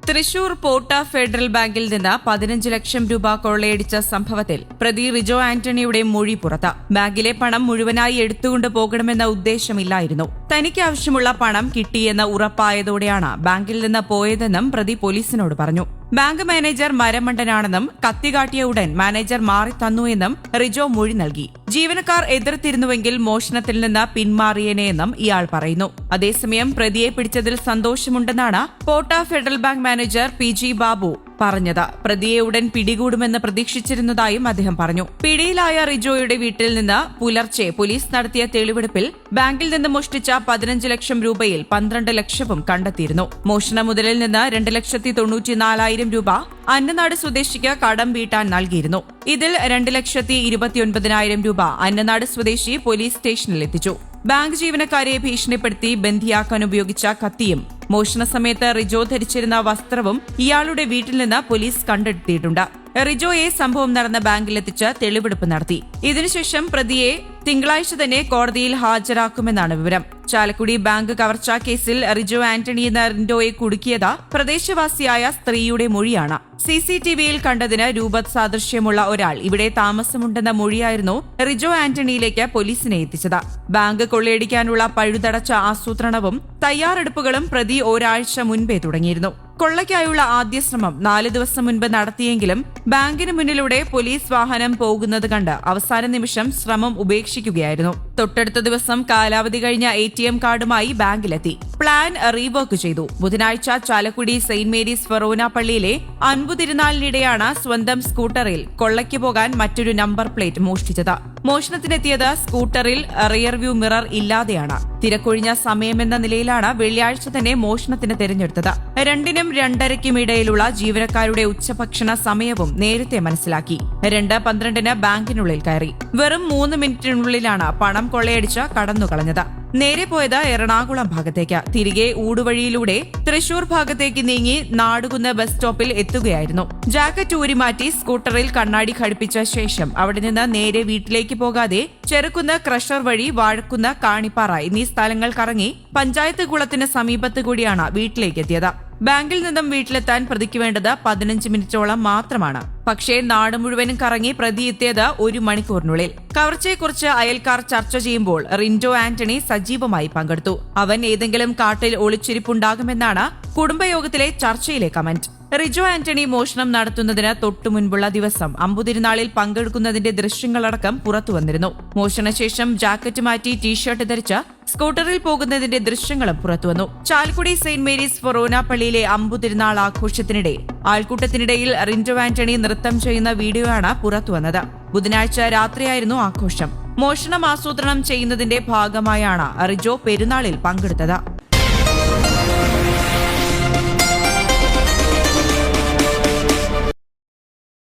തൃശൂർ പോട്ട federal ബാങ്കിൽ നിന്ന് 15 ലക്ഷം രൂപ കൊള്ളയടിച്ച സംഭവത്തിൽ പ്രതി റിജോ ആന്റണിയുടെ മൊഴി പുറത്ത്. ബാങ്കിലെ പണം മുഴുവനായി എടുത്തുകൊണ്ട് പോകണമെന്ന ഉദ്ദേശമില്ലായിരുന്നു. തനിക്ക് ആവശ്യമുള്ള പണം കിട്ടിയെന്ന് ഉറപ്പായതോടെയാണ് ബാങ്കിൽ നിന്ന് പോയതെന്നും പ്രതി പോലീസിനോട് പറഞ്ഞു. ബാങ്ക് മാനേജർ മരമണ്ടനാണെന്നും കത്തികാട്ടിയ ഉടൻ മാനേജർ മാറി തന്നുവെന്നും റിജോ മൊഴി നൽകി. ജീവനക്കാർ എതിർത്തിരുന്നുവെങ്കിൽ മോഷണത്തിൽ നിന്ന് പിന്മാറിയേനെയെന്നും ഇയാൾ പറയുന്നു. അതേസമയം പ്രതിയെ പിടിച്ചതിൽ സന്തോഷമുണ്ടെന്നാണ് Potta Federal Bank manager PG Babu പറഞ്ഞത്. പ്രതിയെ ഉടൻ പിടികൂടുമെന്ന് പ്രതീക്ഷിച്ചിരുന്നതായും അദ്ദേഹം പറഞ്ഞു. പിടിയിലായ റിജോയുടെ വീട്ടിൽ നിന്ന് പുലർച്ചെ പോലീസ് നടത്തിയ തെളിവെടുപ്പിൽ ബാങ്കിൽ നിന്ന് മോഷ്ടിച്ച 15 ലക്ഷം രൂപയിൽ 12 ലക്ഷവും കണ്ടെത്തിയിരുന്നു. മോഷണ മുതലിൽ നിന്ന് 2,94,000 രൂപ അന്നനാട് സ്വദേശിക്ക് കടം വീട്ടാൻ നൽകിയിരുന്നു. ഇതിൽ 2,29,000 രൂപ അന്നനാട് സ്വദേശി പോലീസ് സ്റ്റേഷനിൽ എത്തിച്ചു. ബാങ്ക് ജീവനക്കാരെ ഭീഷണിപ്പെടുത്തി ബന്ദിയാക്കാൻ ഉപയോഗിച്ച കത്തിയും മോഷണ സമയത്ത് റിജോ ധരിച്ചിരുന്ന വസ്ത്രവും ഇയാളുടെ വീട്ടിൽ നിന്ന് പോലീസ് കണ്ടെടുത്തിയിട്ടുണ്ട്. റിജോയെ സംഭവം നടന്ന ബാങ്കിലെത്തിച്ച് തെളിവെടുപ്പ് നടത്തി. ഇതിനുശേഷം പ്രതിയെ തിങ്കളാഴ്ച തന്നെ കോടതിയിൽ ഹാജരാക്കുമെന്നാണ് വിവരം. ചാലക്കുടി ബാങ്ക് കവർച്ചാ കേസിൽ റിജോ ആന്റണി എന്ന റിൻഡോയെ കുടുക്കിയത് പ്രദേശവാസിയായ സ്ത്രീയുടെ മൊഴിയാണ്. CCTVയിൽ കണ്ടതിന് രൂപസാദൃശ്യമുള്ള ഒരാൾ ഇവിടെ താമസമുണ്ടെന്ന മൊഴിയായിരുന്നു റിജോ ആന്റണിയിലേക്ക് പോലീസിനെ എത്തിച്ചത്. ബാങ്ക് കൊള്ളയടിക്കാനുള്ള പഴുതടച്ച ആസൂത്രണവും തയ്യാറെടുപ്പുകളും പ്രതി ഒരാഴ്ച മുൻപേ തുടങ്ങിയിരുന്നു. കൊള്ളയ്ക്കായുള്ള ആദ്യ ശ്രമം 4 ദിവസം മുൻപ് നടത്തിയെങ്കിലും ബാങ്കിന് മുന്നിലൂടെ പോലീസ് വാഹനം പോകുന്നത് കണ്ട് അവസാന നിമിഷം ശ്രമം ഉപേക്ഷിക്കുകയായിരുന്നു. തൊട്ടടുത്ത ദിവസം കാലാവധി കഴിഞ്ഞ ATM കാർഡുമായി ബാങ്കിലെത്തി. പ്ലാൻ റീവർക്ക് ചെയ്തു. ബുധനാഴ്ച ചാലക്കുടി സെന്റ് മേരീസ് ഫെറോന പള്ളിയിലെ അൻപുതിരുനാളിനിടെയാണ് സ്വന്തം സ്കൂട്ടറിൽ കൊള്ളയ്ക്ക് പോകാൻ മറ്റൊരു നമ്പർ പ്ലേറ്റ് മോഷ്ടിച്ചത്. മോഷണത്തിനെത്തിയത് സ്കൂട്ടറിൽ റിയർവ്യൂ മിറർ ഇല്ലാതെയാണ്. തിരക്കൊഴിഞ്ഞ സമയമെന്ന നിലയിലാണ് വെള്ളിയാഴ്ച തന്നെ മോഷണത്തിന് തിരഞ്ഞെടുത്തത്. 2നും 2:30ക്കും ഇടയിലുള്ള ജീവനക്കാരുടെ ഉച്ചഭക്ഷണ സമയവും നേരത്തെ മനസ്സിലാക്കി. 2:12 ബാങ്കിനുള്ളിൽ കയറി. വെറും 3 മിനിറ്റിനുള്ളിലാണ് പണം കൊള്ളയടിച്ച് കടന്നുകളഞ്ഞത്. നേരെ പോയത് എറണാകുളം ഭാഗത്തേക്ക്. തിരികെ ഊടുവഴിയിലൂടെ തൃശൂർ ഭാഗത്തേക്ക് നീങ്ങി നാടുകുന്ന് ബസ് സ്റ്റോപ്പിൽ എത്തുകയായിരുന്നു. ജാക്കറ്റ് ഊരിമാറ്റി സ്കൂട്ടറിൽ കണ്ണാടി ഘടിപ്പിച്ച ശേഷം അവിടെ നിന്ന് നേരെ വീട്ടിലേക്ക് പോകാതെ ചെറുകുന്ന് ക്രഷർ വഴി വാഴക്കുന്ന് കാണിപ്പാറ എന്നീ സ്ഥലങ്ങൾ കറങ്ങി പഞ്ചായത്ത് കുളത്തിന് സമീപത്ത് കൂടിയാണ് വീട്ടിലേക്ക് എത്തിയത്. ബാങ്കിൽ നിന്നും വീട്ടിലെത്താൻ പ്രതിക്ക് വേണ്ടത് 15 മിനിറ്റോളം മാത്രമാണ്. പക്ഷേ നാട് മുഴുവനും കറങ്ങി പ്രതി എത്തിയത് 1 മണിക്കൂറിനുള്ളിൽ. കവർച്ചയെക്കുറിച്ച് അയൽക്കാർ ചർച്ച ചെയ്യുമ്പോൾ റിൻഡോ ആന്റണി സജീവമായി പങ്കെടുത്തു. അവൻ ഏതെങ്കിലും കാട്ടിൽ ഒളിച്ചിരിപ്പുണ്ടാകുമെന്നാണ് കുടുംബയോഗത്തിലെ ചർച്ചയിലെ കമന്റ്. റിജോ ആന്റണി മോഷണം നടത്തുന്നതിന് തൊട്ടു മുൻപുള്ള ദിവസം അമ്പുതിരുനാളിൽ പങ്കെടുക്കുന്നതിന്റെ ദൃശ്യങ്ങളടക്കം പുറത്തുവന്നിരുന്നു. മോഷണശേഷം ജാക്കറ്റ് മാറ്റി ടീഷർട്ട് ധരിച്ച് സ്കൂട്ടറിൽ പോകുന്നതിന്റെ ദൃശ്യങ്ങളും പുറത്തുവന്നു. ചാലക്കുടി സെന്റ് മേരീസ് ഫൊറോന പള്ളിയിലെ അമ്പുതിരുനാൾ ആഘോഷത്തിനിടെ ആൾക്കൂട്ടത്തിനിടയിൽ റിൻഡോ ആന്റണി നൃത്തം ചെയ്യുന്ന വീഡിയോയാണ് പുറത്തുവന്നത്. ബുധനാഴ്ച രാത്രിയായിരുന്നു ആഘോഷം. മോഷണം ആസൂത്രണം ചെയ്യുന്നതിന്റെ ഭാഗമായാണ് റിജോ പെരുന്നാളിൽ പങ്കെടുത്തത്.